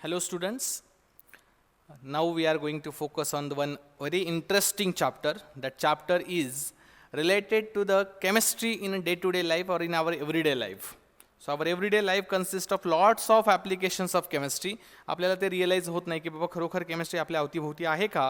Hello students, now we are going to focus on the one very interesting chapter. That chapter is related to the chemistry in day-to-day life or in our everyday life. So our everyday life consists of lots of applications of chemistry. आपल्याला ते realize होत नाही की बाबा खरोखर chemistry आपल्या अवतीभोवती आहे का?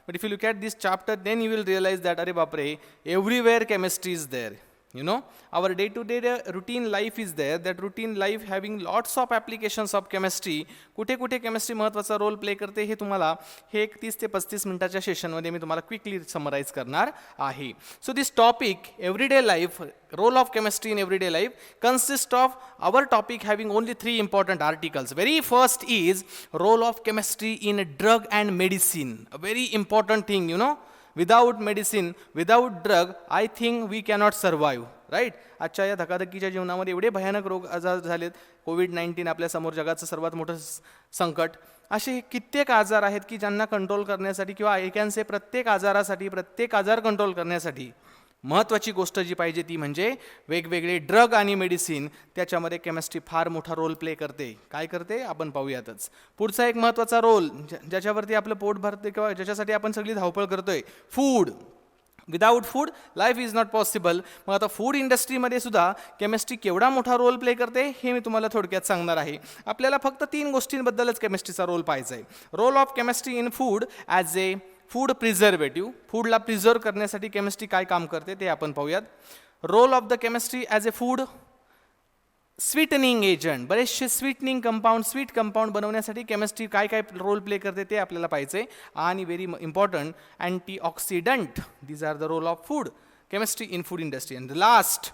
But if you look at this chapter, then you will realize that अरे बापरे, everywhere chemistry is there. You know, our day-to-day routine life is there. That routine life having lots of applications of chemistry. कुठे कुठे chemistry महत्त्वाचा role play करते हे तुम्हाला हे 30 ते 35 मिनिटाच्या सेशनमध्ये मी तुम्हाला क्विकली समराइज करणार आहे. So this topic, everyday life, role of chemistry in everyday life, consists of our topic having only 3 important articles. Very first is role of chemistry in drug and medicine. A very important thing, you know. Without medicine, without drug, I think we cannot survive, right? आजच्या या धकाधकीच्या जीवनामध्ये एवढे भयानक रोग आजार झालेत. कोविड-19 आपल्या समोर जगाचं सर्वात मोठं संकट. असे कित्येक आजार आहेत की ज्यांना कंट्रोल करण्यासाठी किंवा ऐक्यांचे प्रत्येक आजारासाठी प्रत्येक आजार कंट्रोल करण्यासाठी महत्त्वाची गोष्ट जी पाहिजे ती म्हणजे वेगवेगळे ड्रग आणि मेडिसिन. त्याच्यामध्ये केमिस्ट्री फार मोठा रोल प्ले करते. काय करते आपण पाहूयातच. पुढचा एक महत्त्वाचा रोल ज्याच्यावरती आपलं पोट भरते किंवा ज्याच्यासाठी आपण सगळी धावपळ करतोय, food. Without food life is not possible. मग आता फूड इंडस्ट्रीमध्ये सुद्धा केमिस्ट्री केवढा मोठा रोल प्ले करते हे मी तुम्हाला थोडक्यात सांगणार आहे. आपल्याला फक्त 3 गोष्टींबद्दलच केमिस्ट्रीचा रोल पाहायचा आहे. Role of chemistry in food as a food preservative. फूडला प्रिझर्व करण्यासाठी केमिस्ट्री काय काम करते ते आपण पाहूयात. Role of the chemistry as a food sweetening agent. बरेचसे स्वीटनिंग कंपाऊंड, स्वीट कंपाऊंड बनवण्यासाठी केमिस्ट्री काय काय रोल प्ले करते ते आपल्याला पाहिजे. आणि very important antioxidant. These are the role of food chemistry in food industry. And last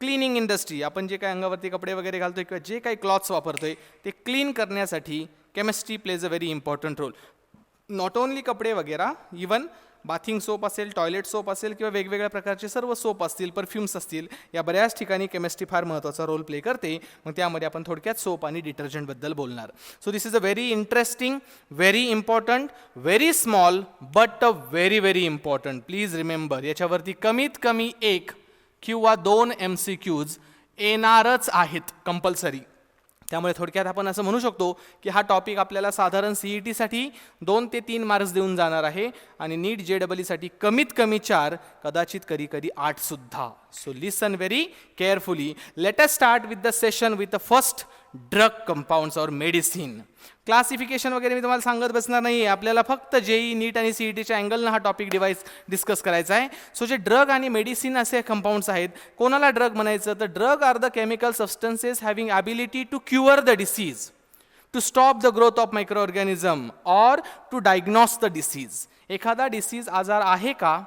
cleaning industry. आपण जे काय अंगावरती कपडे वगैरे घालतोय किंवा जे काही क्लॉथ्स वापरतोय ते क्लीन करण्यासाठी chemistry plays a very important role. Not only कपडे वगैरे, इवन बाथिंग सोप असेल, टॉयलेट सोप असेल किंवा वेगवेगळ्या प्रकारचे सर्व सोप असतील, परफ्यूम्स असतील, या बऱ्याच ठिकाणी केमिस्ट्री फार महत्त्वाचा रोल प्ले करते. मग त्यामध्ये आपण थोडक्यात सोप आणि डिटर्जंटबद्दल बोलणार. So this is a very interesting, very important, very small but a very very important. Please remember, याच्यावरती कमीत कमी 1 किंवा 2 MCQs येणारच आहेत कंपल्सरी. त्यामुळे थोडक्यात आपण असं म्हणू शकतो की हा टॉपिक आपल्याला साधारण CETसाठी 2 ते 3 मार्क्स देऊन जाणार आहे आणि नीट JEE कमीत कमी 4, कदाचित कधी कधी 8 सुद्धा. So listen very carefully. Late us start with the session with the first drug compounds और मेडिसिन. क्लासिफिकेशन वगैरे मी तुम्हाला सांगत बसणार नाही. आपल्याला फक्त JEE नीट आणि CETच्या अँगलनं हा टॉपिक डिस्कस करायचा आहे. सो जे ड्रग आणि मेडिसिन असे कंपाऊंड्स आहेत, कोणाला ड्रग म्हणायचं तर drug are the chemical substances having ability to cure the disease, to stop the growth of micro organism और टू डायग्नोस द डिसीज. एखादा डिसीज आजार आहे का,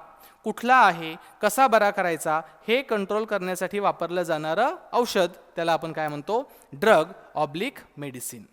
कुठला आहे, कसा बरा करायचा हे कंट्रोल करण्यासाठी वापरलं जाणारं औषध त्याला आपण काय म्हणतो, drug oblique medicine.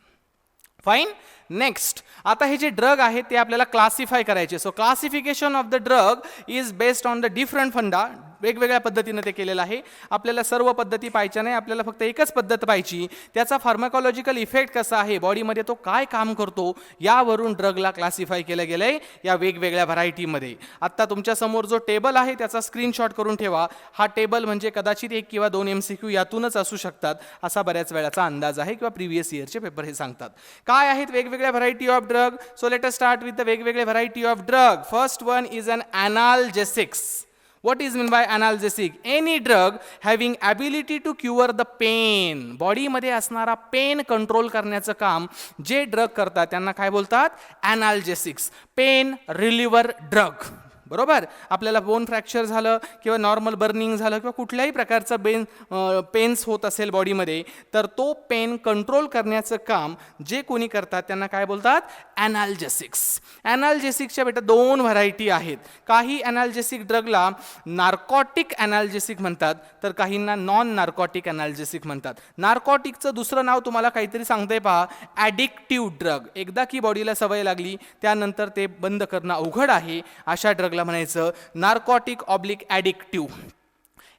Fine. Next, आता हे जे ड्रग आहे ते आपल्याला क्लासिफाय करायचे. So classification of the drug is based on the different फंडा. वेगवेगळ्या पद्धतीनं ते केलेलं आहे. आपल्याला सर्व पद्धती पाहायच्या नाही, आपल्याला फक्त एकच पद्धत पाहिजे. त्याचा फार्माकॉलॉजिकल इफेक्ट कसा आहे, बॉडीमध्ये तो काय काम करतो, यावरून ड्रगला क्लासिफाय केलं गेलं आहे या वेगवेगळ्या व्हरायटीमध्ये. आत्ता तुमच्यासमोर जो टेबल आहे त्याचा स्क्रीनशॉट करून ठेवा. हा टेबल म्हणजे कदाचित 1 किंवा 2 MCQ यातूनच असू शकतात असा बऱ्याच वेळाचा अंदाज आहे किंवा प्रिव्हियस इयरचे पेपर हे सांगतात. काय आहेत वेगवेगळ्या variety of drug. So let us start with the वेगवेगळे variety of drug. First one is an analgesics. What is meant by analgesic? Any drug having ability to cure the pain. बॉडीमध्ये असणारा pain control करण्याचं काम जे drug करतात त्यांना काय बोलतात, एनाल्जेसिक्स. Pen रिलिव्हर drug. बरोबर. आपल्याला बोन फ्रॅक्चर झालं किंवा नॉर्मल बर्निंग झालं किंवा कुठल्याही प्रकारचं पेन्स होत असेल बॉडीमध्ये तर तो पेन कंट्रोल करण्याचं काम जे कोणी करतात त्यांना काय बोलतात, एनाल्जेसिक्स. एनाल्जेसिकच्या बेटा 2 व्हरायटी आहेत. काही एनाल्जेसिक ड्रगला नार्कोटिक एनाल्जेसिक म्हणतात तर काहींना नॉन नार्कोटिक एनाल्जेसिक म्हणतात. नार्कोटिकचं दुसरं नाव तुम्हाला काहीतरी सांगतंय पहा, ॲडिक्टिव्ह ड्रग. एकदा की बॉडीला सवय लागली त्यानंतर ते बंद करणं अवघड आहे, अशा ड्रगला म्हणायचं नार्कोटिक ऑब्लिक ॲडिक्टिव्ह.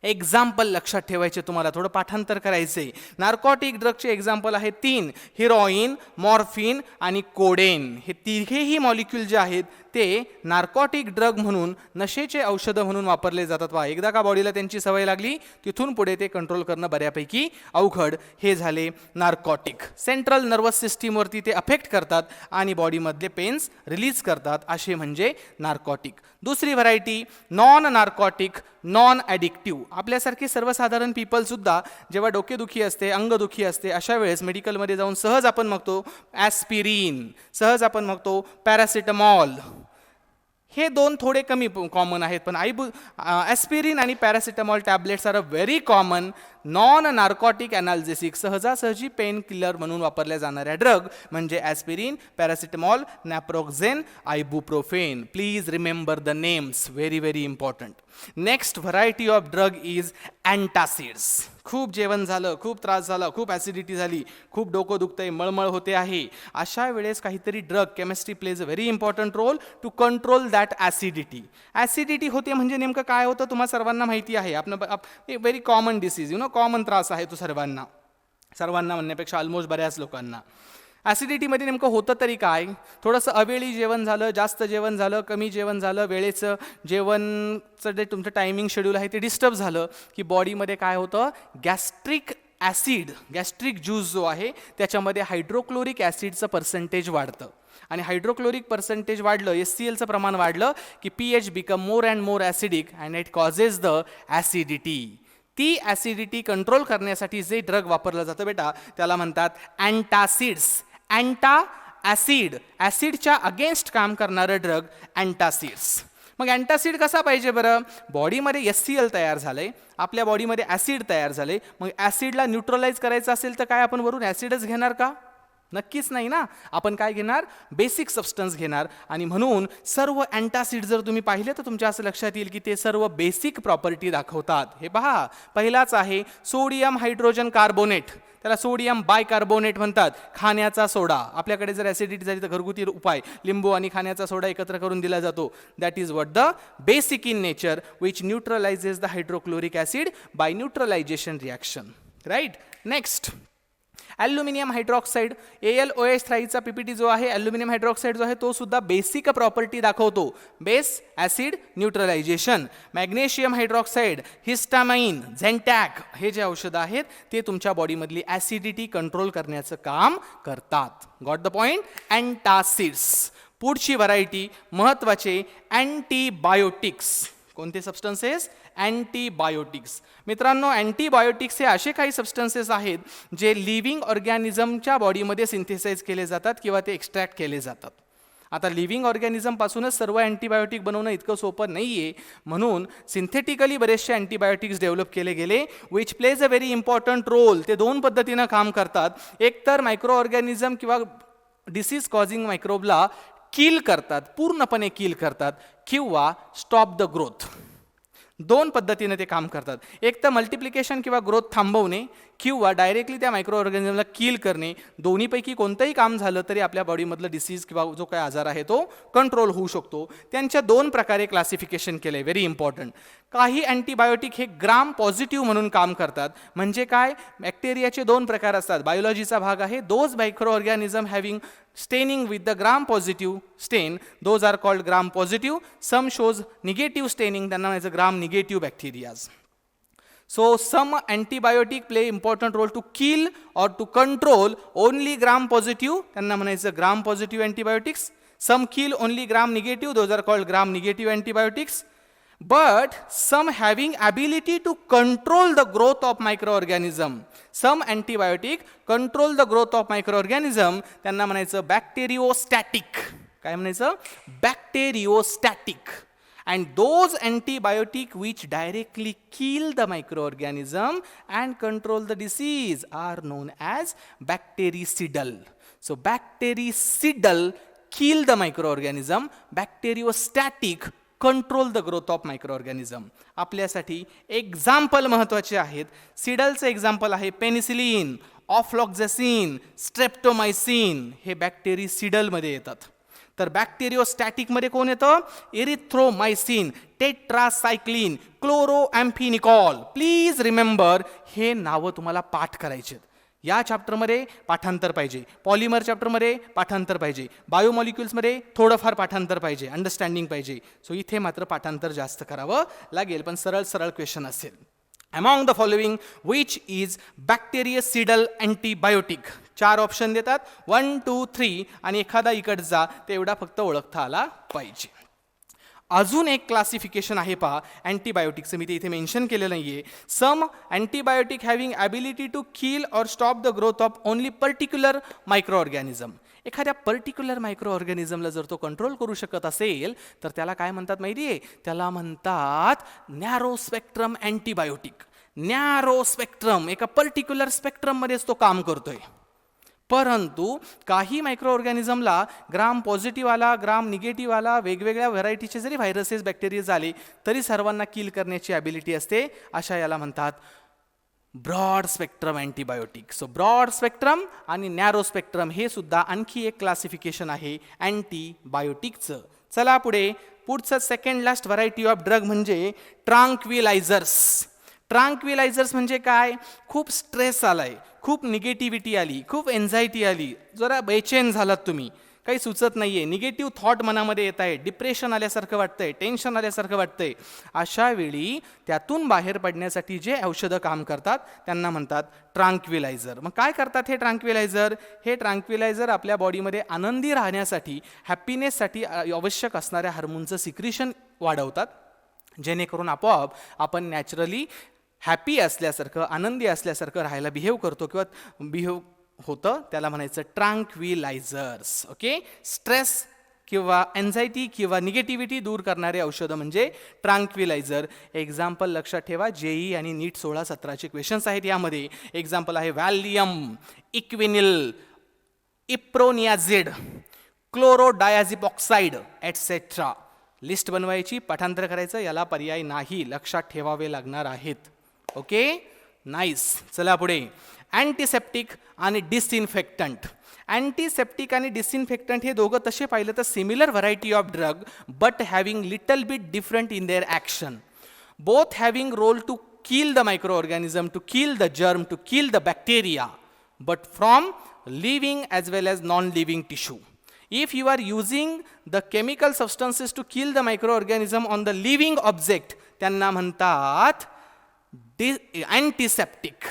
एक्झाम्पल लक्षात ठेवायचे, तुम्हाला थोडं पाठांतर करायचे. नार्कोटिक ड्रगचे एक्झाम्पल आहेत 3, हिरोईन, मॉर्फिन आणि कोडेन. हे तिघेही मॉलिक्यूल जे आहेत ते नार्कोटिक ड्रग म्हणून, नशेचे औषधं म्हणून वापरले जातात. वा, एकदा का बॉडीला त्यांची सवय लागली तिथून पुढे ते कंट्रोल करणं बऱ्यापैकी अवघड. हे झाले नार्कोटिक. सेंट्रल नर्वस सिस्टीमवरती ते अफेक्ट करतात आणि बॉडीमधले पेन्स रिलीज करतात, असे म्हणजे नार्कोटिक. दुसरी variety non narcotic, non addictive. आपल्यासारखे सर्वसाधारण पीपलसुद्धा जेव्हा डोकेदुखी असते, अंगदुखी असते, अशा वेळेस मेडिकलमध्ये जाऊन सहज आपण मागतो ॲस्पिरिन, सहज आपण मागतो पॅरासिटामॉल. हे दोन थोडे कमी कॉमन आहेत, पण ॲस्पिरिन आणि paracetamol tablets are a very common non narcotic analgesic. सहजासहजी पेन किलर म्हणून वापरल्या जाणाऱ्या ड्रग म्हणजे aspirin, paracetamol, naproxen, ibuprofen. Please remember the names, very very important. Next variety of drug is antacids. खूप जेवण झालं, खूप त्रास झाला, खूप ॲसिडिटी झाली, खूप डोकं दुखतंय, मळमळ होते आहे, अशा वेळेस काहीतरी drug, chemistry plays a very important role to control that acidity. Acidity होते म्हणजे नेमकं काय होतं तुम्हाला सर्वांना माहिती आहे. व्हेरी कॉमन डिसीज, कॉमन त्रास आहे तो सर्वांना म्हणण्यापेक्षा ऑलमोस्ट बऱ्याच लोकांना. ॲसिडिटीमध्ये नेमकं होतं तरी काय? थोडंसं अवेळी जेवण झालं, जास्त जेवण झालं, कमी जेवण झालं, वेळेचं जेवणचं जे तुमचं टायमिंग शेड्यूल आहे ते डिस्टर्ब झालं की बॉडीमध्ये काय होतं, गॅस्ट्रिक ॲसिड, गॅस्ट्रिक ज्यूस जो आहे त्याच्यामध्ये हायड्रोक्लोरिक ॲसिडचं पर्सेंटेज वाढतं. आणि हायड्रोक्लोरिक पर्सेंटेज वाढलं, HClचं प्रमाण वाढलं की pH become more and more acidic and it causes the acidity. ती ॲसिडिटी कंट्रोल करण्यासाठी जे ड्रग वापरलं जातं बेटा त्याला म्हणतात अँटासिड्स. अँटा ॲसिड, ॲसिडच्या अगेन्स्ट काम करणारं ड्रग अँटासिड्स. मग अँटासिड कसा पाहिजे बरं? बॉडीमध्ये HCl तयार झालंय, आपल्या बॉडीमध्ये ॲसिड तयार झाले, मग ॲसिडला न्यूट्रलाइज करायचं असेल तर काय आपण वरून ॲसिडच घेणार का? नक्कीच नाही ना. आपण काय घेणार? बेसिक सबस्टन्स घेणार. आणि म्हणून सर्व अँटासिड जर तुम्ही पाहिले तर तुमच्या असं लक्षात येईल की ते सर्व बेसिक प्रॉपर्टी दाखवतात. हे पहा, पहिलाच आहे सोडियम हायड्रोजन कार्बोनेट, त्याला सोडियम बायकार्बोनेट म्हणतात. खाण्याचा सोडा, आपल्याकडे जर ॲसिडिटी झाली तर घरगुती उपाय लिंबू आणि खाण्याचा सोडा एकत्र करून दिला जातो. That is what the basic in nature which neutralizes the hydrochloric acid by neutralization reaction. Right. Next aluminium hydroxide, AlOH3चा PPT जो आहे, ॲल्युमिनियम हायड्रॉक्साईड जो आहे तो सुद्धा बेसिक प्रॉपर्टी दाखवतो, base acid neutralization. Magnesium hydroxide, histamine, Zantac हे जे औषधं आहेत ते तुमच्या बॉडीमधली ॲसिडिटी कंट्रोल करण्याचं काम करतात. Got the point? अँटासिड्स. पुढची व्हरायटी महत्त्वाचे अँटीबायोटिक्स. कोणते सबस्टन्सेस? अँटीबायोटिक्स. मित्रांनो, अँटीबायोटिक्स हे असे काही सबस्टन्सेस आहेत जे लिव्हिंग ऑर्गॅनिझमच्या बॉडीमध्ये सिंथेसाइज केले जातात किंवा ते एक्स्ट्रॅक्ट केले जातात. आता लिव्हिंग ऑर्गॅनिझमपासूनच सर्व अँटीबायोटिक बनवणं इतकं सोपं नाही आहे, म्हणून सिंथेटिकली बरेचसे अँटीबायोटिक्स डेव्हलप केले गेले which plays a very important role. ते दोन पद्धतीनं काम करतात. एक तर मायक्रो ऑर्गॅनिझम किंवा डिसीज कॉझिंग मायक्रोबला किल करतात, पूर्णपणे किल करतात, किंवा स्टॉप द ग्रोथ. दोन पद्धतीने ते काम करतात. एक तर मल्टिप्लिकेशन किंवा ग्रोथ थांबवणे किंवा डायरेक्टली त्या मायक्रो ऑर्गॅनिझमला किल करणे. दोन्हीपैकी कोणतंही काम झालं तरी आपल्या बॉडीमधलं डिसीज किंवा जो काही आजार आहे तो कंट्रोल होऊ शकतो. त्यांच्या दोन प्रकारे क्लासिफिकेशन केलं आहे, व्हेरी इम्पॉर्टंट. काही अँटीबायोटिक हे ग्राम पॉझिटिव्ह म्हणून काम करतात. म्हणजे काय? बॅक्टेरियाचे दोन प्रकार असतात, बायोलॉजीचा भाग आहे. Those micro organism having staining with the gram positive stain, those are called gram positive. Some shows negative staining, त्यांना म्हणायचं gram negative bacterias. So some antibiotic play important role to kill or to control only gram positive, त्यांना म्हणायचं gram positive antibiotics. Some kill only gram negative, those are called gram negative antibiotics. But some having ability to control the growth of microorganism. Some antibiotic control the growth of microorganism, त्यांना म्हणायचं bacteriostatic. काय म्हणायचं? Bacteriostatic. And those antibiotic which directly kill the microorganism and control the disease are known as bactericidal. So bactericidal kill the microorganism, bacteriostatic control the growth of microorganism. आपल्यासाठी example महत्त्वाचे आहेत. सिडलचं example आहे penicillin, ofloxacin, streptomycin. हे बॅक्टेरिसिडलमध्ये येतात. तर बॅक्टेरियोस्टॅटिकमध्ये कोण येतं? Erythromycin, tetracycline, chloramphenicol. Please remember, हे नावं तुम्हाला पाठ करायचे आहेत. या चॅप्टरमध्ये पाठांतर पाहिजे, पॉलिमर चॅप्टरमध्ये पाठांतर पाहिजे, बायोमॉलिक्युल्समध्ये थोडंफार पाठांतर पाहिजे, अंडरस्टँडिंग पाहिजे. सो इथे मात्र पाठांतर जास्त करावं लागेल, पण सरळ सरळ क्वेश्चन असेल. Among the following which is bactericidal antibiotic. 4 option देतात, 1, 2, 3 आणि एखादा इकडचा, तेवढा फक्त ओळखता आला पाहिजे. अजून एक क्लासिफिकेशन आहे पहा अँटीबायोटिकचं, मी ते इथे मेन्शन केलं नाही आहे. Some antibiotic having ability to kill or stop the growth of only particular micro organism. एखाद्या पर्टिक्युलर मायक्रो ऑर्गॅनिझमला जर तो कंट्रोल करू शकत असेल तर त्याला काय म्हणतात माहिती आहे? त्याला म्हणतात narrow spectrum antibiotic. Narrow spectrum, एका पर्टिक्युलर स्पेक्ट्रममध्येच तो काम करतोय. परंतु काही मायक्रो ऑर्गॅनिझमला ग्राम पॉझिटिव्ह आला, ग्राम निगेटिव्ह आला, वेगवेगळ्या व्हरायटीचे जरी व्हायरसेस बॅक्टेरिया आले तरी सर्वांना किल करण्याची ॲबिलिटी असते. अशा याला म्हणतात broad spectrum antibiotic. So broad spectrum आणि नॅरो स्पेक्ट्रम हे सुद्धा आणखी एक क्लासिफिकेशन आहे अँटीबायोटिकचं. चला पुढचं second last variety of drug म्हणजे ट्रांक्विलायझर्स. ट्रांक्विलायझर्स म्हणजे काय? खूप स्ट्रेस आलाय, खूप निगेटिव्हिटी आली, खूप एन्झायटी आली, जरा बेचैन झालात तुम्ही, काही सुचत नाही आहे, निगेटिव्ह थॉट मनामध्ये येत आहे, डिप्रेशन आल्यासारखं वाटतंय, टेन्शन आल्यासारखं वाटतंय. अशा वेळी त्यातून बाहेर पडण्यासाठी जे औषधं काम करतात त्यांना म्हणतात ट्रांक्विलायझर. मग काय करतात हे ट्रांक्विलायझर? हे ट्रांक्विलायझर आपल्या बॉडीमध्ये आनंदी राहण्यासाठी, हॅपीनेससाठी आवश्यक असणाऱ्या हार्मोनचं सिक्रिशन वाढवतात, जेणेकरून आपोआप आपण नॅचरली हॅपी असल्यासारखं, आनंदी असल्यासारखं राहायला बिहेव करतो किंवा बिहेव होतं. त्याला म्हणायचं ट्रांक्विलायझर्स. ओके, स्ट्रेस किंवा एन्झायटी किंवा निगेटिव्हिटी दूर करणारे औषधं म्हणजे ट्रांक्विलायझर. एक्झाम्पल लक्षात ठेवा, जेई आणि नीट 16-17चे क्वेश्चन्स आहेत यामध्ये. एक्झाम्पल आहे व्हॅलियम, इक्विनिल, इप्रोनियाझिड, क्लोरोडायाझिपॉक्साइड एटसेट्रा. लिस्ट बनवायची, पाठांतर करायचं, याला पर्याय नाही, लक्षात ठेवावे लागणार आहेत. Okay, nice. चला पुढे, अँटीसेप्टिक आणि डिसइन्फेक्टंट. अँटीसेप्टिक आणि डिसइन्फेक्टंट हे दोघं तसे पाहिलं तर similar variety of drug but having little bit different in their action. Both having role to kill the micro organism, to kill the germ, to kill the bacteria, but from living as well as non living tissue. If you are using the chemical substances to kill the microorganism on the living object, त्यांना म्हणतात antiseptic.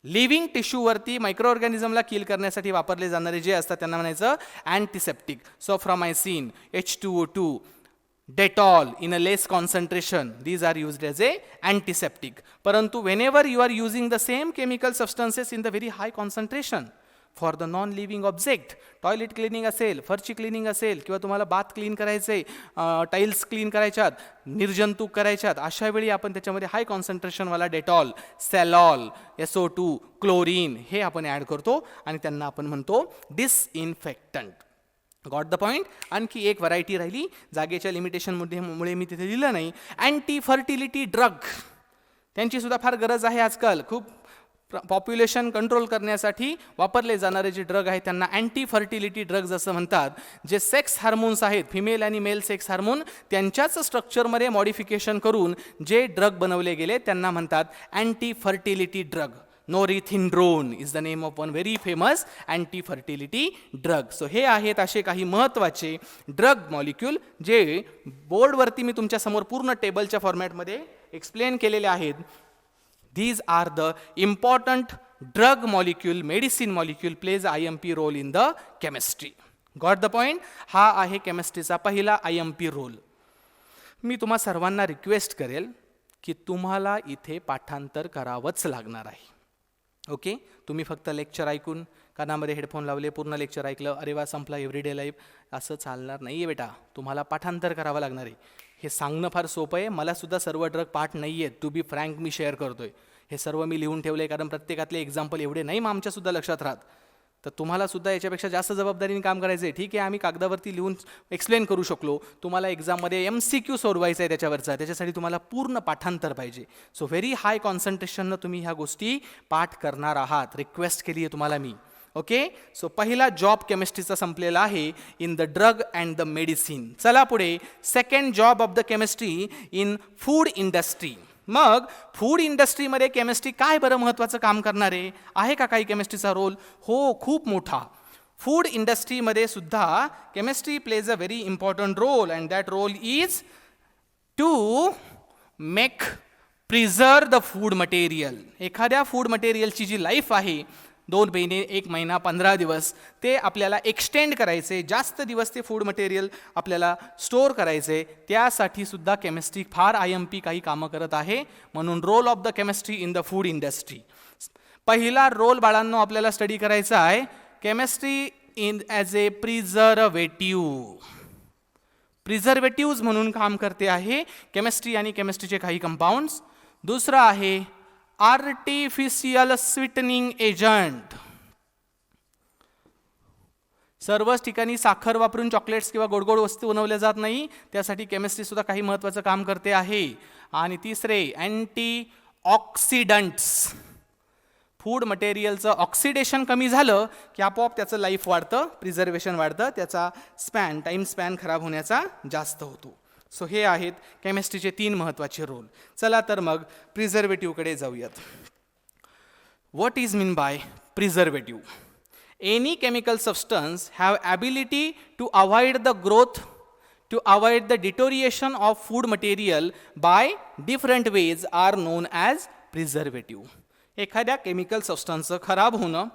Living टिश्यूवरती micro ऑर्गॅनिझमला kill करण्यासाठी वापरले जाणारे जे असतात त्यांना म्हणायचं antiseptic. Soframycin, H2O2, Dettol in a less concentration, these are used as a antiseptic. परंतु whenever you are using the same chemical substances in the very high concentration for the non living object, toilet cleaning असेल, फरची cleaning असेल, किंवा तुम्हाला bath clean करायचे, tiles clean करायच्यात, निर्जंतुक करायच्यात, अशा वेळी आपण त्याच्यामध्ये हाय कॉन्सन्ट्रेशनवाला डेटॉल, सॅलॉल, SO2, क्लोरीन हे आपण ॲड करतो आणि त्यांना आपण म्हणतो डिसइन्फेक्टंट. Got the point. आणखी एक व्हरायटी राहिली, जागेच्या लिमिटेशनमुळे मी तिथे दिलं नाही. अँटी फर्टिलिटी ड्रग, त्यांची सुद्धा फार गरज आहे आजकाल. खूप पॉप्युलेशन कंट्रोल करण्यासाठी वापरले जाणारे जे ड्रग आहेत त्यांना अँटी फर्टिलिटी ड्रग्ज असं म्हणतात. जे सेक्स हार्मोन्स आहेत, फिमेल आणि मेल सेक्स हार्मोन, त्यांच्याच स्ट्रक्चरमध्ये मॉडिफिकेशन करून जे ड्रग बनवले गेले त्यांना म्हणतात anti fertility drug. Norethindrone is the name of one very famous anti fertility drug. So हे आहेत असे काही महत्त्वाचे ड्रग मॉलिक्यूल जे बोर्डवरती मी तुमच्यासमोर पूर्ण टेबलच्या फॉर्मॅटमध्ये एक्सप्लेन केलेले आहेत. These are the important drug molecule, medicine molecule plays IMP role in the chemistry. Got the point? हा आहे केमिस्ट्रीचा पहिला IMP रोल. मी तुम्हा सर्वांना रिक्वेस्ट करेल की तुम्हाला इथे पाठांतर करावंच लागणार आहे. ओके, तुम्ही फक्त लेक्चर ऐकून कानामध्ये हेडफोन लावले, पूर्ण लेक्चर ऐकलं, अरे वा संपला एव्हरीडे लाईफ, असं चालणार नाही आहे बेटा. तुम्हाला पाठांतर करावं लागणार आहे. हे सांगणं फार सोपं आहे, मला सुद्धा सर्व ड्रग पाठ नाही आहेत, टू बी फ्रँक मी शेअर करतोय. हे सर्व मी लिहून ठेवले कारण प्रत्येकातले एक्झाम्पल एवढे नाही मग आमच्यासुद्धा लक्षात राहत. तर तुम्हाला सुद्धा याच्यापेक्षा जास्त जबाबदारीने काम करायचं आहे. ठीक आहे, आम्ही कागदावरती लिहून एक्सप्लेन करू शकलो, तुम्हाला एक्झाममध्ये MCQ सोडवायचं आहे त्याच्यावरचा, त्याच्यासाठी तुम्हाला पूर्ण पाठांतर पाहिजे. सो व्हेरी हाय कॉन्सन्ट्रेशननं तुम्ही ह्या गोष्टी पाठ करणार आहात, रिक्वेस्ट केली आहे तुम्हाला मी. ओके, सो पहिला जॉब केमिस्ट्रीचा संपलेला आहे in the drug and the medicine. चला पुढे, second job of the chemistry in food industry. मग फूड इंडस्ट्रीमध्ये केमिस्ट्री काय बरं महत्त्वाचं काम करणार आहे का काही केमिस्ट्रीचा रोल? हो, खूप मोठा. फूड इंडस्ट्रीमध्ये सुद्धा chemistry plays a very important role, and that role is to make preserve the food material. एखाद्या फूड मटेरियलची जी लाईफ आहे 2 महिने, 1 महिना, 15 दिवस, ते आपल्याला एक्सटेंड करायचे, जास्त दिवस ते फूड मटेरियल आपल्याला स्टोअर करायचे. त्यासाठी सुद्धा केमिस्ट्री फार IMP काही कामं करत आहे. म्हणून role of the chemistry in the food industry. पहिला रोल बाळांनो आपल्याला स्टडी करायचा आहे, chemistry in as a preservative. Preservatives म्हणून काम करते आहे केमिस्ट्री आणि केमिस्ट्रीचे काही कंपाऊंड्स. दुसरं आहे आर्टिफिशियल स्वीटनिंग एजंट. सर्वच ठिकाणी साखर वापरून चॉकलेट्स किंवा गोड वस्तू बनवल्या जात नाही, त्यासाठी केमिस्ट्री सुद्धा काही महत्त्वाचं काम करते आहे. आणि तिसरे अँटी ऑक्सिडंट्स. फूड मटेरियलचं ऑक्सिडेशन कमी झालं की आपोआप त्याचं लाईफ वाढतं, प्रिझर्वेशन वाढतं, त्याचा टाईम स्पॅन खराब होण्याचा जास्त होतो. सो हे आहेत केमिस्ट्रीचे 3 महत्त्वाचे रोल. चला तर मग प्रिझर्वेटिव्हकडे जाऊयात. What is mean by preservative? Any chemical substance have ability to avoid the growth, to avoid the deterioration of food material by different ways are known as preservative. एखाद्या केमिकल सबस्टन्सचं खराब होणं,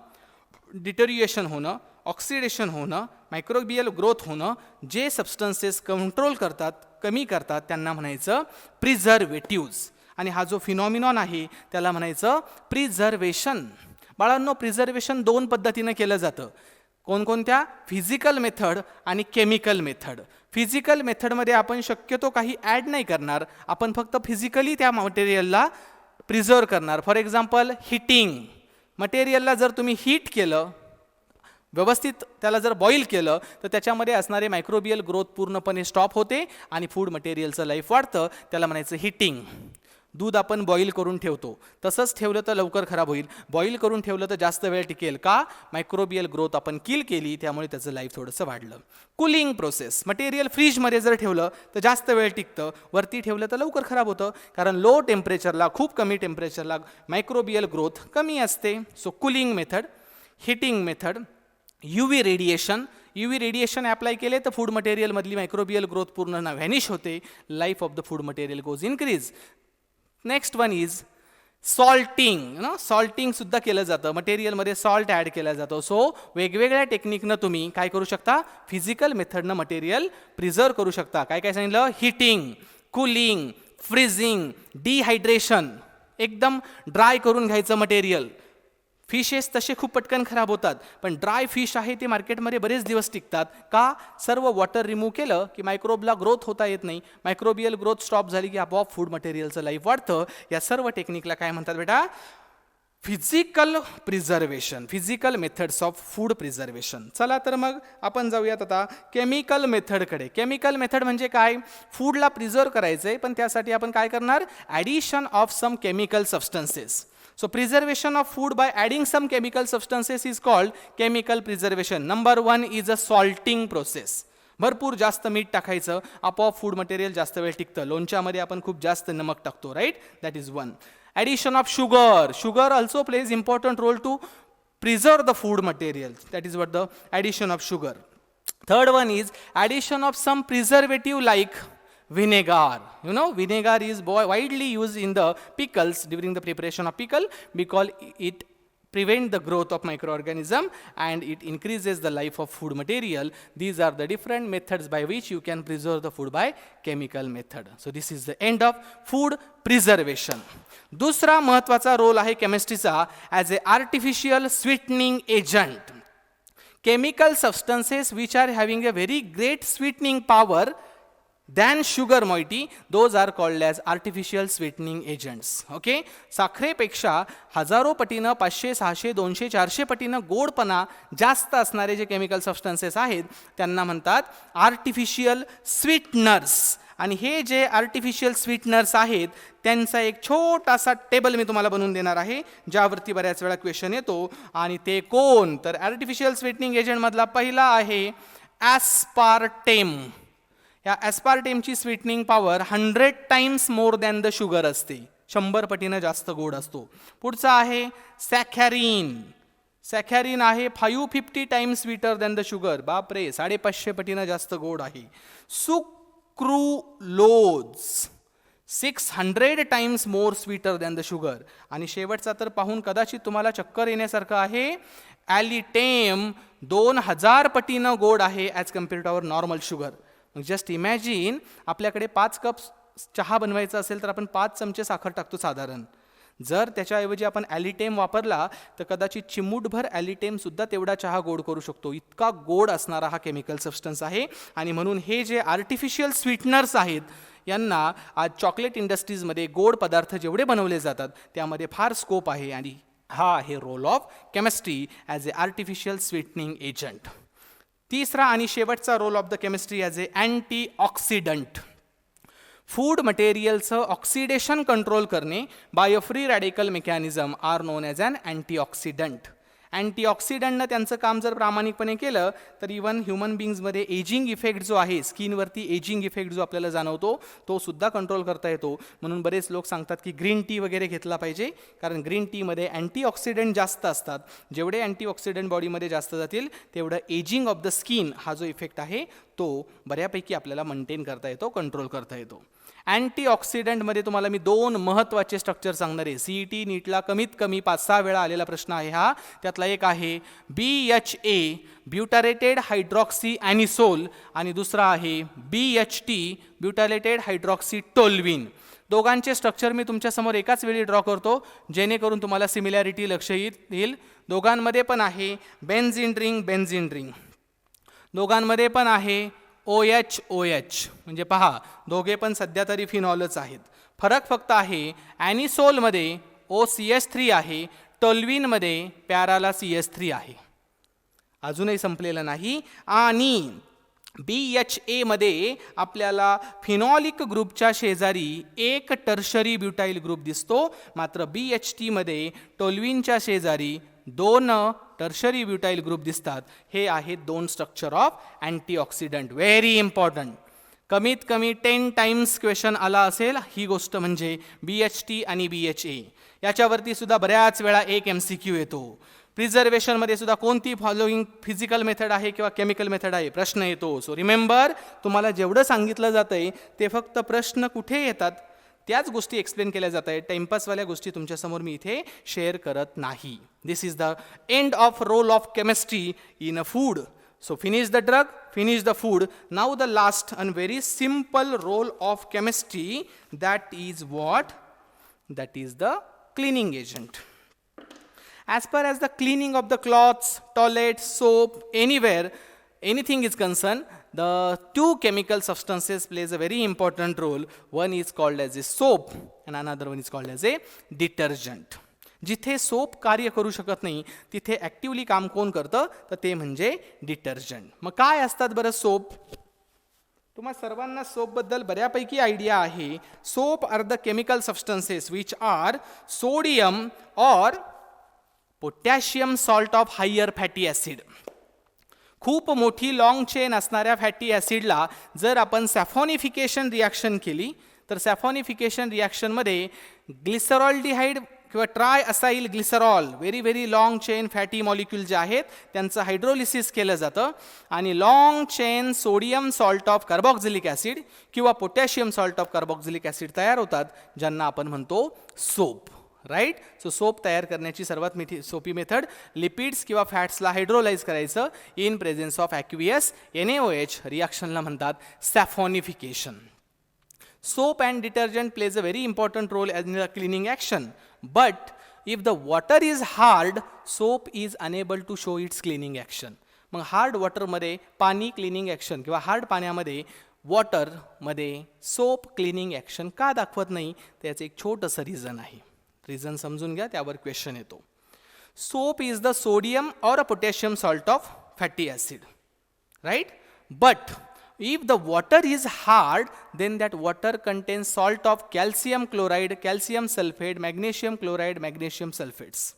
डिटोरिएशन होणं, ऑक्सिडेशन होणं, microbial growth होणं, जे substances control करतात, कमी करतात, त्यांना म्हणायचं प्रिझर्वेटिव्ज. आणि हा जो फिनॉमिनॉन आहे त्याला म्हणायचं प्रिझर्वेशन. बाळांनो, प्रिझर्वेशन 2 पद्धतीनं केलं जातं. कोणकोणत्या? फिजिकल मेथड आणि केमिकल मेथड. फिजिकल मेथडमध्ये आपण शक्यतो काही ॲड नाही करणार, आपण फक्त फिजिकली त्या मटेरियलला प्रिझर्व करणार. For example heating. मटेरियलला जर तुम्ही हीट केलं, व्यवस्थित त्याला जर बॉईल केलं, तर त्याच्यामध्ये असणारे मायक्रोबियल ग्रोथ पूर्णपणे स्टॉप होते आणि फूड मटेरियलचं लाईफ वाढतं. त्याला म्हणायचं हीटिंग. दूध आपण बॉईल करून ठेवतो, तसंच ठेवलं तर लवकर खराब होईल, बॉईल करून ठेवलं तर जास्त वेळ टिकेल. का? मायक्रोबियल ग्रोथ आपण किल केली, त्यामुळे त्याचं लाईफ थोडंसं वाढलं. Cooling process. मटेरियल फ्रीजमध्ये जर ठेवलं तर जास्त वेळ टिकतं, वरती ठेवलं तर लवकर खराब होतं, कारण लो टेम्परेचरला, खूप कमी टेम्परेचरला मायक्रोबियल ग्रोथ कमी असते. So cooling method. Heating method. UV radiation. UV radiation apply केले तर फूड मटेरियलमधली मायक्रोबियल ग्रोथ पूर्ण व्हॅनिश होते, life of the food material goes increase. Next one is salting. Salting सुद्धा केलं जातं, मटेरियलमध्ये सॉल्ट ॲड केला जातो. सो वेगवेगळ्या टेक्निकनं तुम्ही काय करू शकता? फिजिकल मेथडनं मटेरियल प्रिझर्व करू शकता. काय काय सांगितलं? Heating, cooling, freezing, dehydration. एकदम ड्राय करून घ्यायचं मटेरियल. फिशेस तसे खूप पटकन खराब होतात, पण ड्राय फिश आहे ते मार्केटमध्ये बरेच दिवस टिकतात. का? सर्व वॉटर रिमूव्ह केलं की मायक्रोबला ग्रोथ होता येत नाही, मायक्रोबियल ग्रोथ स्टॉप झाली की आपोआप फूड मटेरियलचं लाईफ वाढतं. या सर्व टेक्निकला काय म्हणतात बेटा? Physical preservation, physical methods of food preservation. चला तर मग आपण जाऊयात आता केमिकल मेथडकडे. केमिकल मेथड म्हणजे काय? फूडला प्रिझर्व करायचं आहे, पण त्यासाठी आपण काय करणार? Addition of some chemical substances. So preservation of food by adding some chemical substances is called chemical preservation. Number 1 is a salting process. भरपूर जास्त मीठ टाकायचं, आपोआप फूड मटेरियल जास्त वेळ टिकतं. लोणच्यामध्ये आपण खूप जास्त नमक टाकतो, right? That is 1. Addition of sugar. Sugar also plays important role to preserve the food material. That is what the addition of sugar. Third one is addition of some preservative like vinegar. You know, vinegar is widely used in the pickles during the preparation of pickle because it prevents the growth of microorganism and it increases the life of food material. These are the different methods by which you can preserve the food by chemical method. So this is the end of food preservation. दुसरा महत्त्वाचा role आहे केमिस्ट्रीचा as a artificial sweetening agent. Chemical substances which are having a very great sweetening power than sugar moiety, those are called as artificial sweetening agents. Okay? साखरेपेक्षा हजारो पटीनं, 500, 600, 200, 400 पटीनं गोडपणा जास्त असणारे जे केमिकल सबस्टन्सेस आहेत त्यांना म्हणतात आर्टिफिशियल स्वीटनर्स. आणि हे जे आर्टिफिशियल स्वीटनर्स आहेत त्यांचा एक छोटासा टेबल मी तुम्हाला बनवून देणार आहे, ज्यावरती बऱ्याच वेळा क्वेश्चन येतो. आणि ते कोण? तर आर्टिफिशियल स्वीटनिंग एजंटमधला पहिला आहे ॲस्पार्टेम. या ॲस्पार्टेमची sweetening power 100 times more than the sugar असते, 100 पटीनं जास्त गोड असतो. पुढचा आहे सॅकॅरिन. सॅकॅरिन आहे 550 times sweeter than the sugar, बापरे 550 पटीनं जास्त गोड आहे. सुक्रूलोज 600 times more sweeter than the sugar. आणि शेवटचा तर पाहून कदाचित तुम्हाला चक्कर येण्यासारखं आहे, ॲलिटेम 2000 पटीनं गोड आहे as compare to our normal sugar. मग जस्ट इमॅजिन आपल्याकडे 5 कप चहा बनवायचा असेल तर आपण 5 चमचे साखर टाकतो साधारण. जर त्याच्याऐवजी आपण ॲलिटेम वापरला तर कदाचित चिमूटभर ॲलिटेमसुद्धा तेवढा चहा गोड करू शकतो, इतका गोड असणारा हा केमिकल सबस्टन्स आहे. आणि म्हणून हे जे आर्टिफिशियल स्वीटनर्स आहेत यांना आज चॉकलेट इंडस्ट्रीजमध्ये गोड पदार्थ जेवढे बनवले जातात त्यामध्ये फार स्कोप आहे. आणि हा आहे role of chemistry as a artificial sweetening agent. तिसरा आणि शेवटचा role of the chemistry as a antioxidant. Food मटेरियलचं ऑक्सिडेशन कंट्रोल करणे by a free radical mechanism are known as an antioxidant. अँटीऑक्सिडंटनं त्यांचं काम जर प्रामाणिकपणे केलं तर इवन ह्युमन बिंग्समध्ये एजिंग इफेक्ट जो आहे, स्किनवरती एजिंग इफेक्ट जो आपल्याला जाणवतो तो सुद्धा कंट्रोल करता येतो. म्हणून बरेच लोक सांगतात की ग्रीन टी वगैरे घेतला पाहिजे, कारण ग्रीन टीमध्ये अँटीऑक्सिडंट जास्त असतात. जेवढे अँटीऑक्सिडंट बॉडीमध्ये जास्त जातील तेवढं एजिंग ऑफ द स्किन हा जो इफेक्ट आहे तो बऱ्यापैकी आपल्याला मेंटेन करता येतो, कंट्रोल करता येतो. अँटीऑक्सिडंटमध्ये तुम्हाला मी 2 महत्त्वाचे स्ट्रक्चर सांगणार आहे. CET नीटला कमीत कमी 5-6 वेळा आलेला प्रश्न आहे हा. त्यातला एक आहे BHA ब्युटारेटेड हायड्रॉक्सी ॲनिसोल आणि दुसरा आहे BHT ब्युटारेटेड हायड्रॉक्सी टोल्विन. दोघांचे स्ट्रक्चर मी तुमच्यासमोर एकाच वेळी ड्रॉ करतो जेणेकरून तुम्हाला सिमिलॅरिटी लक्ष येईल. दोघांमध्ये पण आहे बेन्झीन रिंग. दोघांमध्ये पण आहे OH म्हणजे पहा दोघे पण सध्या तरी फिनॉलच आहेत. फरक फक्त आहे ॲनिसोलमध्ये OCH3 आहे, टोल्विनमध्ये पॅराला CH3 आहे. अजूनही संपलेलं नाही. आणि BHA मध्ये आपल्याला फिनॉलिक ग्रुपच्या शेजारी एक टर्शरी ब्युटाइल ग्रुप दिसतो, मात्र BHT मध्ये टोल्विनच्या शेजारी 2 टर्शरी ब्युटाइल ग्रुप दिसतात. हे आहेत 2 structure of antioxidant. Very important. कमीत कमी 10 टाइम्स क्वेश्चन आला असेल ही गोष्ट म्हणजे BHT आणि BHA. याच्यावरती सुद्धा बऱ्याच वेळा एक MCQ येतो. प्रिझर्वेशनमध्ये सुद्धा कोणती फॉलोइंग फिजिकल मेथड आहे किंवा केमिकल मेथड आहे प्रश्न येतो. सो रिमेंबर, तुम्हाला जेवढं सांगितलं जातंय ते फक्त प्रश्न कुठे येतात त्याच गोष्टी एक्सप्लेन केल्या जात आहेत. टाइमपासवाल्या गोष्टी तुमच्यासमोर मी इथे शेअर करत नाही. This is the end of role of chemistry in a food. So finish the drug, finish the food. Now the last and very simple role of chemistry, that is what? That is the cleaning agent. As far as the cleaning of the cloths, toilet, soap, anywhere, anything is concerned, the 2 chemical substances plays a very important role. One is called as a soap and another one is called as a detergent. जिथे soap कार्य करू शकत नाही तिथे actively काम कोण करतं तर ते म्हणजे डिटर्जंट. मग काय असतात बरं सोप? तुम्हा सर्वांना सोपबद्दल बऱ्यापैकी आयडिया आहे. Soap are the chemical substances which are sodium और potassium salt of higher fatty acid. खूप मोठी लॉंग चेन असणाऱ्या फॅटी ॲसिडला जर आपण सॅफॉनिफिकेशन रिॲक्शन केली तर सॅफॉनिफिकेशन रिॲक्शनमध्ये ग्लिसरॉल्डिहाइड किंवा tri acyl glycerol very long chain fatty molecule जे आहेत त्यांचं हायड्रोलिसिस केलं जातं आणि long chain sodium salt of carboxylic acid किंवा potassium salt of carboxylic acid तयार होतात, ज्यांना आपण म्हणतो सोप. राईट. सो सोप तयार करण्याची सर्वात सोपी मेथड लिपिड्स किंवा फॅट्सला हायड्रोलाइज करायचं in presence of aqueous NaOH रिॲक्शनला म्हणतात सॅफॉनिफिकेशन. Soap and detergent plays a very important role in the cleaning action. But if the water is hard, soap is unable to show its cleaning action. मग hard वॉटरमध्ये पाणी cleaning action किंवा hard पाण्यामध्ये वॉटरमध्ये soap cleaning action का दाखवत नाही त्याचं एक छोटंसं रिझन आहे. रिझन समजून घ्या, त्यावर क्वेश्चन येतो. सोप इज द सोडियम और a potassium salt of fatty acid. Right. But If the water is hard, then that water contains salt of calcium chloride, calcium sulfate, magnesium chloride, magnesium sulfates.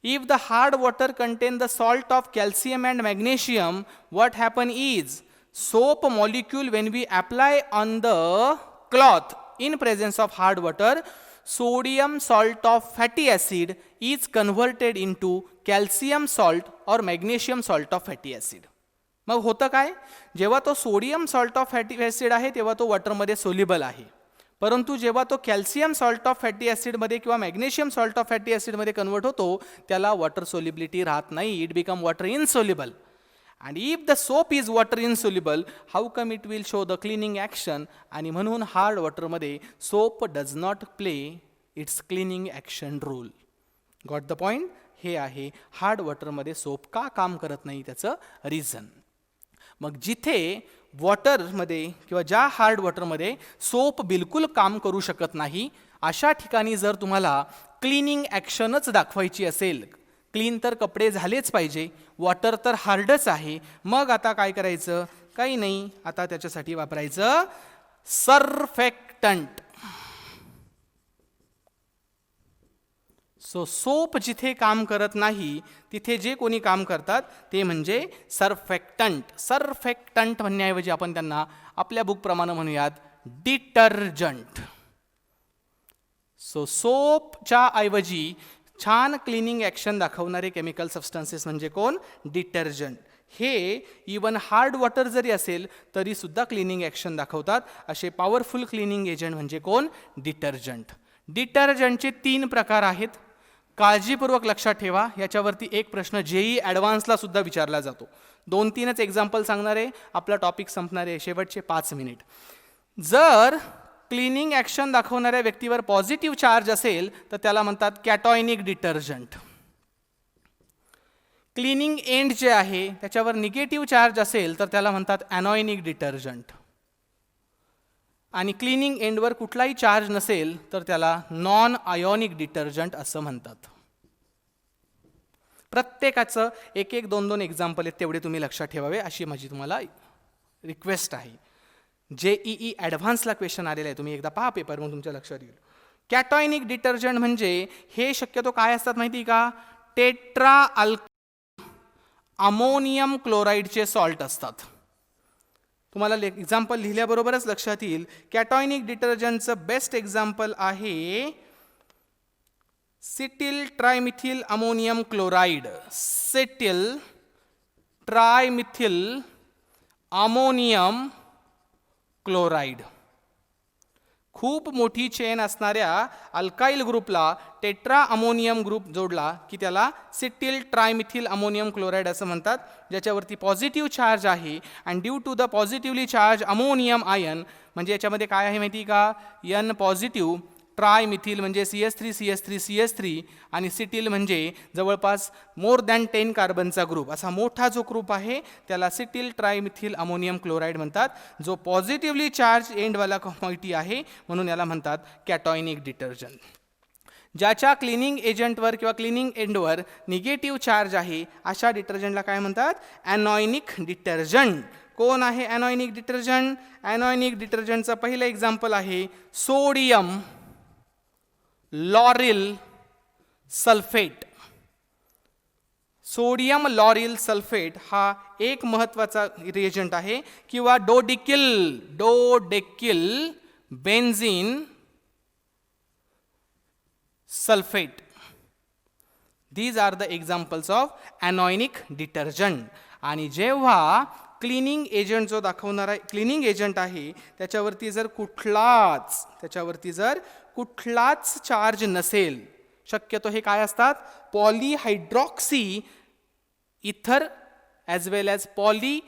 If the hard water contains the salt of calcium and magnesium, what happen is soap molecule when we apply on the cloth in presence of hard water, sodium salt of fatty acid is converted into calcium salt or magnesium salt of fatty acid. मग होतं काय, जेव्हा तो sodium salt of fatty acid आहे तेव्हा तो वॉटरमध्ये soluble आहे, परंतु जेव्हा तो कॅल्शियम सॉल्ट ऑफ फॅटी ॲसिडमध्ये किंवा मॅग्नेशियम सॉल्ट ऑफ फॅटी ॲसिडमध्ये कन्वर्ट होतो त्याला वॉटर सोल्युबिलिटी राहत नाही, it become water insoluble. And if the soap is water insoluble, how come it will show the cleaning action. आणि म्हणून हार्ड वॉटरमध्ये soap does not play its cleaning action role. Got the point. हे आहे hard वॉटरमध्ये soap का काम करत नाही त्याचं रिझन. मग जिथे वॉटरमध्ये किंवा ज्या हार्ड वॉटरमध्ये सोप बिलकुल काम करू शकत नाही अशा ठिकाणी जर तुम्हाला क्लिनिंग ॲक्शनच दाखवायची असेल, क्लीन तर कपडे झालेच पाहिजे, वॉटर तर हार्डच आहे, मग आता काय करायचं, काही नाही, आता त्याच्यासाठी वापरायचं सर्फेक्टंट. सो सोप जिथे काम करत नाही तिथे जे कोणी काम करतात ते म्हणजे सर्फेक्टंट. सर्फेक्टंट म्हणण्याऐवजी आपण त्यांना आपल्या बुकप्रमाणे म्हणूयात डिटर्जंट. सो सोपच्या ऐवजी छान क्लिनिंग ॲक्शन दाखवणारे केमिकल सबस्टन्सेस म्हणजे कोण, डिटर्जंट. हे इवन हार्ड वॉटर जरी असेल तरी सुद्धा क्लिनिंग ॲक्शन दाखवतात. असे पॉवरफुल क्लिनिंग एजंट म्हणजे कोण, डिटर्जंट. डिटर्जंटचे 3 प्रकार आहेत. काळजीपूर्वक लक्षात ठेवा, याच्यावरती एक प्रश्न जेई ॲडव्हान्सला सुद्धा विचारला जातो. 2-3च एक्झाम्पल सांगणार आहे, आपला टॉपिक संपणार आहे शेवटचे 5 मिनिट. जर क्लिनिंग ॲक्शन दाखवणाऱ्या व्यक्तीवर पॉझिटिव्ह चार्ज असेल तर त्याला म्हणतात कॅटॉयनिक डिटर्जंट. क्लिनिंग एंड जे आहे त्याच्यावर निगेटिव्ह चार्ज असेल तर त्याला म्हणतात ॲनॉयनिक डिटर्जंट. आणि क्लिनिंग एंडवर कुठलाही चार्ज नसेल तर त्याला नॉन आयोनिक डिटर्जंट असं म्हणतात. प्रत्येकाचं 1-1, 2-2 एक्झाम्पल आहेत, तेवढे तुम्ही लक्षात ठेवावे अशी माझी तुम्हाला रिक्वेस्ट आहे. जेईई ॲडव्हान्सला क्वेश्चन आलेला आहे, तुम्ही एकदा पहा पेपर मग तुमच्या लक्षात येईल. कॅटॉयनिक डिटर्जंट म्हणजे हे शक्यतो काय असतात माहिती का, टेट्रा अमोनियम क्लोराईडचे सॉल्ट असतात. तुम्हाला एक्झाम्पल लिहिल्याबरोबरच लक्षात येईल. कॅटॉयनिक डिटर्जंटचं बेस्ट एक्झाम्पल आहे cetyl trimethyl ammonium chloride. Cetyl trimethyl ammonium chloride. खूप मोठी चेन असणाऱ्या अल्काइल ग्रुपला टेट्रा अमोनियम ग्रुप जोडला की त्याला सिटिल ट्रायमिथिल अमोनियम क्लोराईड असं म्हणतात, ज्याच्यावरती पॉझिटिव्ह चार्ज आहे. And due to the positively charged ammonium ion, म्हणजे याच्यामध्ये काय आहे माहिती का, एन पॉझिटिव्ह, ट्रायमिथिल म्हणजे CH3CH3CH3 आणि सिटिल म्हणजे जवळपास मोर दॅन 10 कार्बनचा ग्रुप. असा मोठा जो ग्रुप आहे त्याला सिटिल ट्रायमिथिल अमोनियम क्लोराईड म्हणतात, जो पॉझिटिव्हली चार्ज एंडवाला कॉम्पॉनिटी आहे, म्हणून याला म्हणतात कॅटॉयनिक डिटर्जंट. ज्याच्या क्लिनिंग एजंटवर किंवा क्लिनिंग एंडवर निगेटिव्ह चार्ज आहे अशा डिटर्जंटला काय म्हणतात, ॲनॉयनिक डिटर्जंट. कोण आहे ॲनॉयनिक डिटर्जंट? ॲनॉयनिक डिटर्जंटचं पहिलं एक्झाम्पल आहे sodium lauryl sulphate. Sodium lauryl sulphate हा एक महत्त्वाचा रिएजंट आहे, किंवा dodecyl benzene sulphate. These are the examples of anionic detergent. आणि जेव्हा क्लिनिंग एजंट जो दाखवणारा क्लिनिंग एजंट आहे त्याच्यावरती जर कुठलाच चार्ज नसेल, शक्यतो हे काय असतात, पॉलीहायड्रॉक्सी इथर as well as poly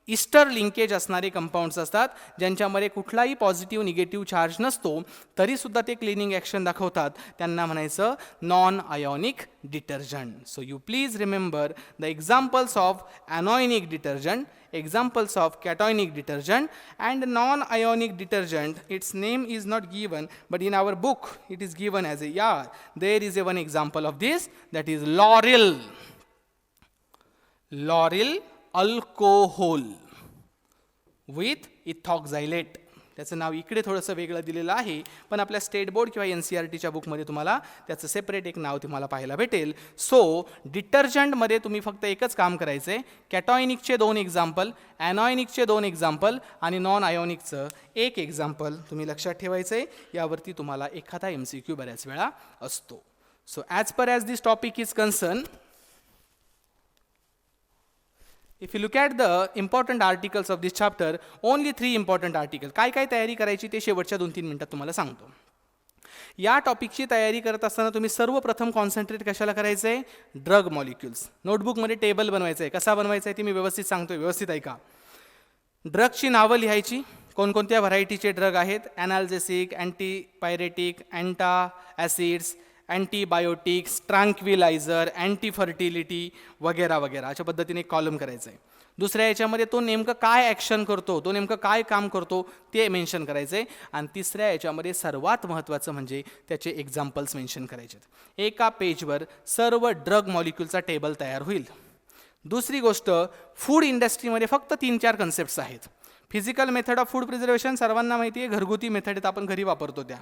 Easter linkage असणारे कंपाऊंड्स असतात, ज्यांच्यामध्ये कुठलाही पॉझिटिव्ह निगेटिव्ह चार्ज नसतो तरीसुद्धा ते क्लिनिंग ॲक्शन दाखवतात, त्यांना म्हणायचं non ionic detergent. So you please remember the examples of anionic detergent, examples of cationic detergent and non-ionic detergent. Its name is not given, but in our book it is given as there is one example of this, that is lauryl alcohol. With ethoxylate. त्याचं नाव इकडे थोडंसं वेगळं दिलेलं आहे, पण आपल्या state board किंवा NCERTच्या बुकमध्ये तुम्हाला त्याचं सेपरेट एक नाव तुम्हाला पाहायला भेटेल. सो डिटर्जंटमध्ये तुम्ही फक्त एकच काम करायचं आहे, कॅटॉयनिकचे 2 एक्झाम्पल, ॲनॉयनिकचे 2 एक्झाम्पल आणि नॉन आयोनिकचं 1 एक्झाम्पल तुम्ही लक्षात ठेवायचं आहे. यावरती तुम्हाला एखादा MCQ बऱ्याच वेळा असतो. So as per as this topic is concern, if you look at the important articles of this chapter, only 3 important articles. काय काय तयारी करायची ते शेवटच्या 2-3 मिनिटात तुम्हाला सांगतो. या टॉपिकची तयारी करत असताना तुम्ही सर्वप्रथम कॉन्सन्ट्रेट कशाला करायचं आहे? Drug molecules. नोटबुकमध्ये टेबल बनवायचं आहे. कसा बनवायचा आहे ते मी व्यवस्थित सांगतोय, व्यवस्थित ऐका. ड्रगची नावं लिहायची, कोणकोणत्या व्हरायटीचे ड्रग आहेत, analgesic, antipyretic, antacids, antibiotics, tranquilizer, anti fertility वगैरे वगैरे अशा पद्धतीने एक कॉलम करायचं आहे. दुसऱ्या याच्यामध्ये तो नेमकं काय ॲक्शन करतो, तो नेमकं काय काम करतो ते मेन्शन करायचं आहे. आणि तिसऱ्या याच्यामध्ये सर्वात महत्त्वाचं म्हणजे त्याचे एक्झाम्पल्स मेन्शन करायचे आहेत. एका पेजवर सर्व ड्रग मॉलिक्युलचा टेबल तयार होईल. दुसरी गोष्ट, फूड इंडस्ट्रीमध्ये फक्त 3-4 कन्सेप्ट्स आहेत. Physical method of food preservation सर्वांना माहिती आहे, घरगुती मेथड आहेत आपण घरी वापरतो त्या.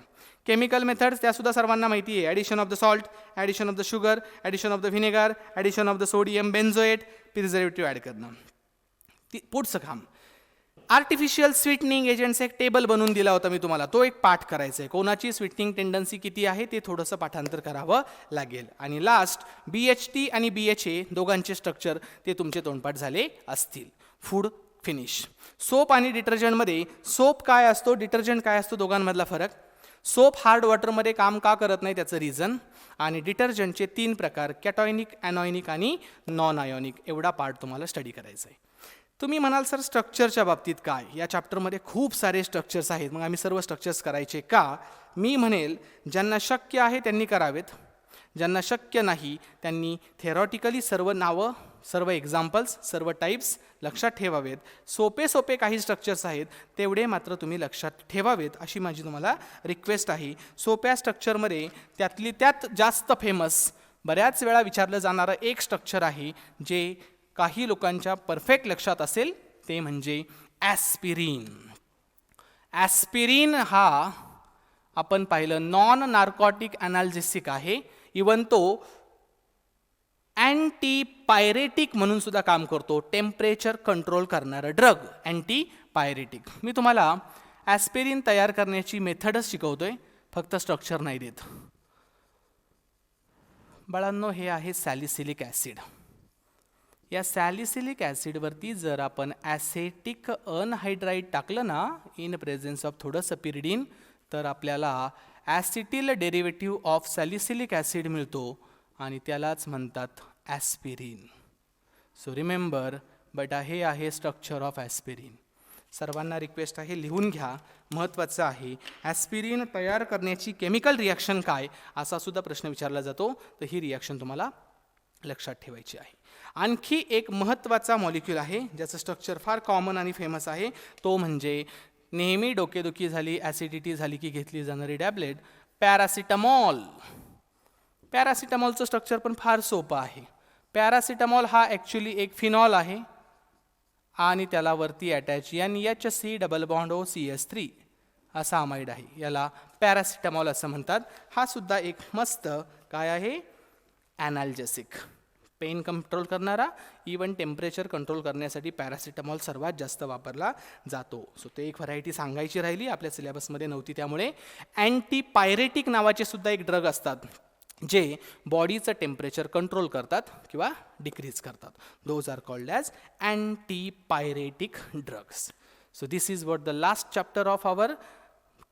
केमिकल मेथड्स त्यासुद्धा सर्वांना माहिती आहे, addition of the salt, addition of the sugar, addition of the vinegar, addition of the sodium benzoate, preservative add करणं. पुढचं काम, आर्टिफिशियल स्वीटनिंग एजंट्स एक टेबल बनवून दिला होता मी तुम्हाला, तो एक पाठ करायचा आहे. कोणाची स्वीटनिंग टेंडन्सी किती आहे ते थोडंसं पाठांतर करावं लागेल. आणि लास्ट, BHT आणि BHA दोघांचे स्ट्रक्चर ते तुमचे तोंडपाठ झाले असतील. Food finish. सोप आणि डिटर्जंटमध्ये सोप काय असतो, डिटर्जंट काय असतो, दोघांमधला फरक. सोप हार्ड वॉटरमध्ये काम का करत नाही त्याचं रिझन. आणि डिटर्जंटचे 3 प्रकार, कॅटॉयनिक, ॲनॉयनिक आणि नॉन आयोनिक. एवढा पार्ट तुम्हाला स्टडी करायचा आहे. तुम्ही म्हणाल सर स्ट्रक्चरच्या बाबतीत काय, या चॅप्टरमध्ये खूप सारे स्ट्रक्चर्स आहेत, मग आम्ही सर्व स्ट्रक्चर्स करायचे का? मी म्हणेल ज्यांना शक्य आहे त्यांनी करावेत, ज्यांना शक्य नाही त्यांनी थेरॉटिकली सर्व नावं, सर्व एक्झाम्पल्स, सर्व टाईप्स लक्षात ठेवावेत. सोपे सोपे काही स्ट्रक्चर्स आहेत तेवढे मात्र तुम्ही लक्षात ठेवावेत अशी माझी तुम्हाला रिक्वेस्ट आहे. सोप्या स्ट्रक्चरमध्ये त्यातली त्यात जास्त फेमस, बऱ्याच वेळा विचारलं जाणारं एक स्ट्रक्चर आहे जे काही लोकांच्या परफेक्ट लक्षात असेल, ते म्हणजे ॲस्पिरिन. ॲस्पिरिन हा आपण पाहिलं नॉन नार्कॉटिक ॲनाल्जेसिक आहे. इवन तो अँटीपायरेटिक म्हणून सुद्धा काम करतो, टेम्परेचर कंट्रोल करणारं ड्रग अँटीपायरेटिक. मी तुम्हाला ॲस्पिरिन तयार करण्याची मेथडच शिकवतोय, फक्त स्ट्रक्चर नाही देत. बाळांनो, हे आहे सॅलिसिलिक ॲसिड. या सॅलिसिलिक ॲसिडवरती जर आपण ॲसेटिक अनहायड्राईड टाकलं ना, इन प्रेझेन्स ऑफ थोडंसं पिरिडीन, तर आपल्याला acetyl derivative of salicylic acid मिळतो आणि त्यालाच म्हणतात ॲस्पिरिन. सो रिमेंबर, बट हे आहे स्ट्रक्चर ऑफ ॲस्पिरिन. सर्वांना रिक्वेस्ट आहे लिहून घ्या, महत्त्वाचं आहे. ॲस्पिरिन तयार करण्याची केमिकल रिॲक्शन काय, असा सुद्धा प्रश्न विचारला जातो, तर ही रिॲक्शन तुम्हाला लक्षात ठेवायची आहे. आणखी एक महत्त्वाचा मॉलिक्यूल आहे ज्याचं स्ट्रक्चर फार कॉमन आणि फेमस आहे, तो म्हणजे नेहमी डोकेदुखी झाली, ॲसिडिटी झाली की घेतली जाणारी टॅबलेट पॅरासिटामॉल. पॅरासिटामॉलचं स्ट्रक्चर पण फार सोपं आहे. पॅरासिटामॉल हा ॲक्च्युली एक फिनॉल आहे आणि त्याला वरती attach NHC double bond OCS3 असा अमाइड आहे, याला पॅरासिटामॉल असं म्हणतात. हा सुद्धा एक मस्त काय आहे, ॲनाल्जेसिक, पेन कंट्रोल करणारा, इवन टेम्परेचर कंट्रोल करण्यासाठी पॅरासिटामॉल सर्वात जास्त वापरला जातो. सो ते एक व्हरायटी सांगायची राहिली, आपल्या सिलेबसमध्ये नव्हती त्यामुळे. अँटीपायरेटिक नावाचे सुद्धा एक ड्रग असतात जे बॉडीचं टेम्परेचर कंट्रोल करतात किंवा डिक्रीज करतात. Those are called as antipyretic drugs. So this is what the last chapter of our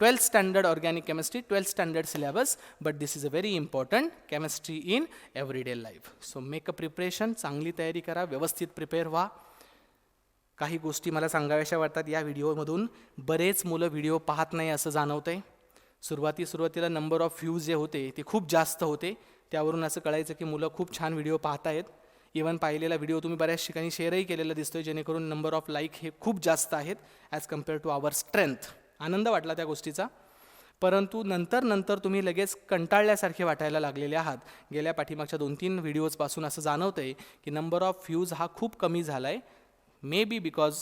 12th standard organic chemistry, 12th standard syllabus, but this is a very important chemistry in everyday life. So make a preparation, चांगली तयारी करा, व्यवस्थित prepare व्हा. काही गोष्टी मला सांगाव्याशा वाटतात या व्हिडिओमधून. बरेच मुलं व्हिडिओ पाहत नाही असं जाणवतंय. सुरुवातीला नंबर ऑफ व्ह्यूज जे होते ते खूप जास्त होते, त्यावरून असं कळायचं की मुलं खूप छान व्हिडिओ पाहतायत. इवन पाहिलेला व्हिडिओ तुम्ही बऱ्याच ठिकाणी शेअरही केलेला दिसतोय, जेणेकरून नंबर ऑफ लाईक हे खूप जास्त आहेत as compare to our strength. आनंद वाटला त्या गोष्टीचा. परंतु नंतर तुम्ही लगेच कंटाळल्यासारखे वाटायला लागलेले आहात. गेल्या पाठीमागच्या 2-3 व्हिडिओजपासून असं जाणवतं आहे की नंबर ऑफ व्ह्यूज हा खूप कमी झाला आहे. मे बी बिकॉज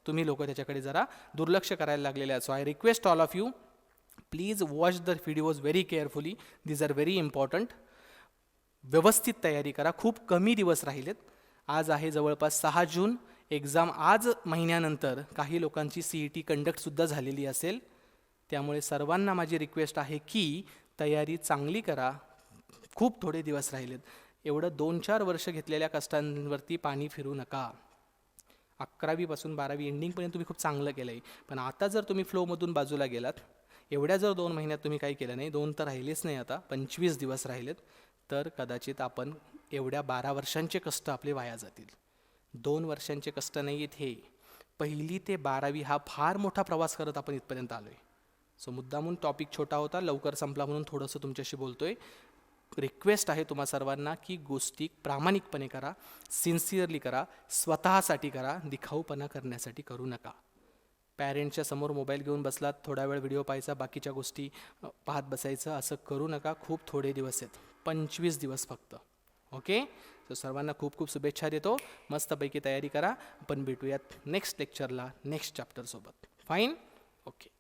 तुम्ही लोक त्याच्याकडे जरा दुर्लक्ष करायला लागलेले आहेत. So I request all of you, please watch the videos very carefully, these are very important. व्यवस्थित तयारी करा, खूप कमी दिवस राहिलेत. आज आहे जवळपास 6 जून. एक्झाम आज महिन्यानंतर काही लोकांची CET कंडक्टसुद्धा झालेली असेल. त्यामुळे सर्वांना माझी रिक्वेस्ट आहे की तयारी चांगली करा, खूप थोडे दिवस राहिलेत. एवढं 2-4 वर्ष घेतलेल्या कष्टांवरती पाणी फिरू नका. 11वी पासून 12वी एंडिंगपर्यंत तुम्ही खूप चांगलं केलं आहे, पण आता जर तुम्ही फ्लोमधून बाजूला गेलात, एवढ्या जर 2 महिन्यात तुम्ही काही केलं नाही, 2 तर राहिलेच नाही, आता 25 दिवस राहिलेत, तर कदाचित आपण एवढ्या 12 वर्षांचे कष्ट आपले वाया जातील. 2 वर्षांचे कष्ट नाही आहेत हे. 1ली ते 12वी हा फार मोठा प्रवास करत आपण इथपर्यंत आलो आहे. सो मुद्दामून टॉपिक छोटा होता, लवकर संपला म्हणून थोडंसं तुमच्याशी बोलतोय. रिक्वेस्ट आहे तुम्हा सर्वांना की गोष्टी प्रामाणिकपणे करा, सिन्सिअरली करा, स्वतःसाठी करा, दिखाऊपणा करण्यासाठी करू नका. पॅरेंट्सच्या समोर मोबाईल घेऊन बसलात, थोडा वेळ व्हिडिओ पाहायचा, बाकीच्या गोष्टी पाहत बसायचं, असं करू नका. खूप थोडे दिवस आहेत, 25 दिवस फक्त. ओके, सो सर्वांना खूप खूप शुभेच्छा देतो. मस्तपैकी तयारी करा. आपण भेटूयात नेक्स्ट लेक्चरला, नेक्स्ट चॅप्टरसोबत. Fine, okay.